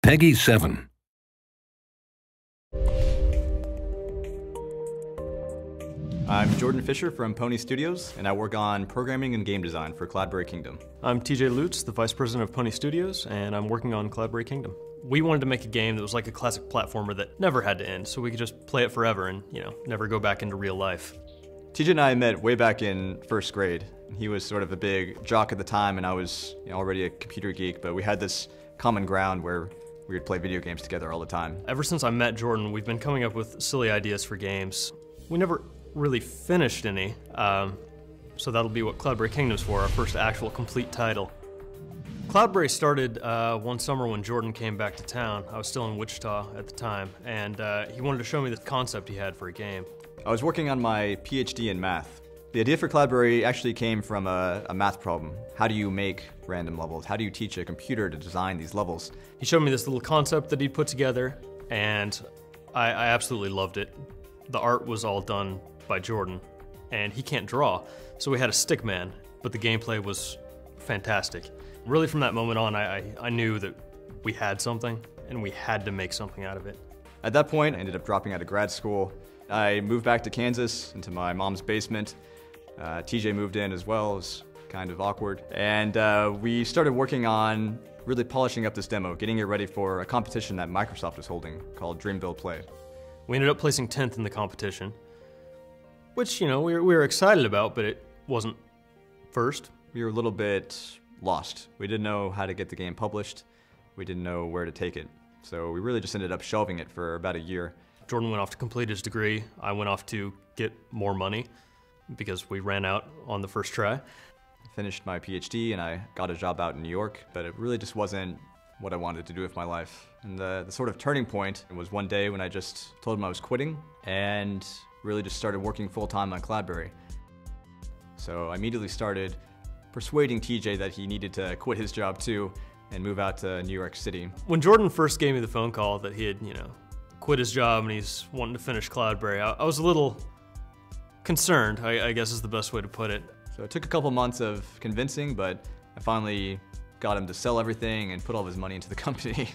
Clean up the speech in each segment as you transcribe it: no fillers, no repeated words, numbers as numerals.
Peggy 7. I'm Jordan Fisher from Pwnee Studios, and I work on programming and game design for CloudBerry Kingdom. I'm TJ Lutz, the Vice President of Pwnee Studios, and I'm working on CloudBerry Kingdom. We wanted to make a game that was like a classic platformer that never had to end, so we could just play it forever and, never go back into real life. TJ and I met way back in first grade. He was sort of a big jock at the time, and I was already a computer geek, but we had this common ground where we would play video games together all the time. Ever since I met Jordan, we've been coming up with silly ideas for games. We never really finished any, so that'll be what CloudBerry Kingdom's for, our first actual complete title. CloudBerry started one summer when Jordan came back to town. I was still in Wichita at the time, and he wanted to show me the concept he had for a game. I was working on my PhD in math. The idea for CloudBerry actually came from a math problem. How do you make random levels? How do you teach a computer to design these levels? He showed me this little concept that he'd put together, and I absolutely loved it. The art was all done by Jordan, and he can't draw, so we had a stick man, but the gameplay was fantastic. Really from that moment on, I knew that we had something, and we had to make something out of it. At that point, I ended up dropping out of grad school. I moved back to Kansas, into my mom's basement. TJ moved in as well. It was kind of awkward. And we started working on really polishing up this demo, getting it ready for a competition that Microsoft was holding called Dream Build Play. We ended up placing 10th in the competition, which, we were excited about, but it wasn't first. We were a little bit lost. We didn't know how to get the game published. We didn't know where to take it. So we really just ended up shelving it for about a year. Jordan went off to complete his degree. I went off to get more money because we ran out on the first try. I finished my PhD and I got a job out in New York, but it really just wasn't what I wanted to do with my life. And the sort of turning point was one day when I just told him I was quitting and really just started working full-time on CloudBerry. So I immediately started persuading TJ that he needed to quit his job too and move out to New York City. When Jordan first gave me the phone call that he had, quit his job and he's wanting to finish CloudBerry, I was a little concerned, I guess is the best way to put it. So it took a couple months of convincing, but I finally got him to sell everything and put all of his money into the company.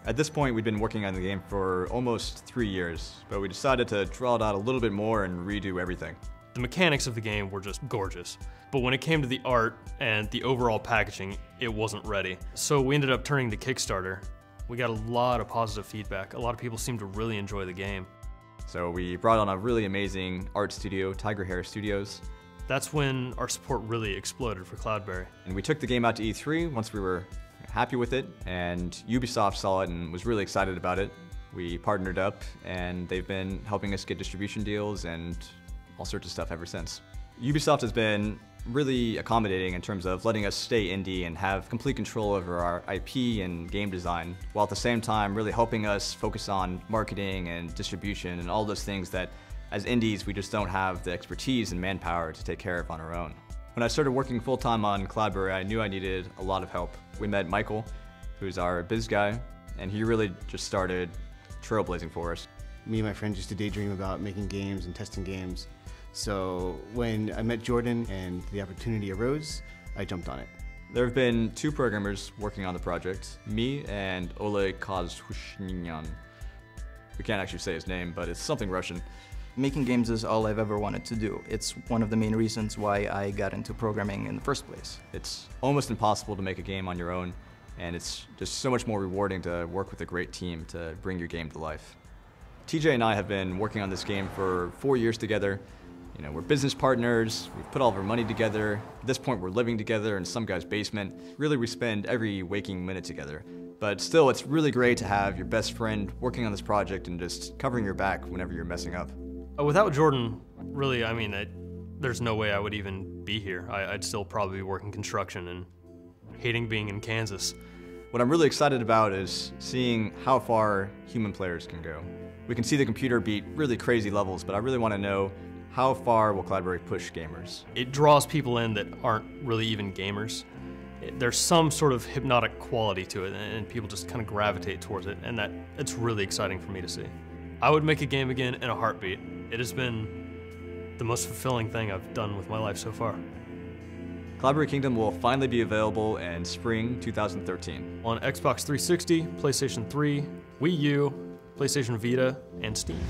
At this point, we'd been working on the game for almost 3 years, but we decided to draw it out a little bit more and redo everything. The mechanics of the game were just gorgeous, but when it came to the art and the overall packaging, it wasn't ready. So we ended up turning to Kickstarter. We got a lot of positive feedback. A lot of people seemed to really enjoy the game. So we brought on a really amazing art studio, Tiger Hair Studios. That's when our support really exploded for CloudBerry. And we took the game out to E3 once we were happy with it, and Ubisoft saw it and was really excited about it. We partnered up, and they've been helping us get distribution deals and all sorts of stuff ever since. Ubisoft has been really accommodating in terms of letting us stay indie and have complete control over our IP and game design, while at the same time really helping us focus on marketing and distribution and all those things that as indies we just don't have the expertise and manpower to take care of on our own. When I started working full-time on CloudBerry, I knew I needed a lot of help. We met Michael, who's our biz guy, and he really just started trailblazing for us. Me and my friends used to daydream about making games and testing games. So when I met Jordan and the opportunity arose, I jumped on it. There have been 2 programmers working on the project, me and Oleg Kozhushnyan. We can't actually say his name, but it's something Russian. Making games is all I've ever wanted to do. It's one of the main reasons why I got into programming in the first place. It's almost impossible to make a game on your own, and it's just so much more rewarding to work with a great team to bring your game to life. TJ and I have been working on this game for 4 years together. We're business partners, we've put all of our money together. At this point, we're living together in some guy's basement. Really, we spend every waking minute together. But still, it's really great to have your best friend working on this project and just covering your back whenever you're messing up. Without Jordan, really, there's no way I would even be here. I'd still probably be working construction and hating being in Kansas. What I'm really excited about is seeing how far human players can go. We can see the computer beat really crazy levels, but I really want to know how far will CloudBerry push gamers? It draws people in that aren't really even gamers. There's some sort of hypnotic quality to it, and people just kind of gravitate towards it, and it's really exciting for me to see. I would make a game again in a heartbeat. It has been the most fulfilling thing I've done with my life so far. CloudBerry Kingdom will finally be available in spring 2013. On Xbox 360, PlayStation 3, Wii U, PlayStation Vita, and Steam.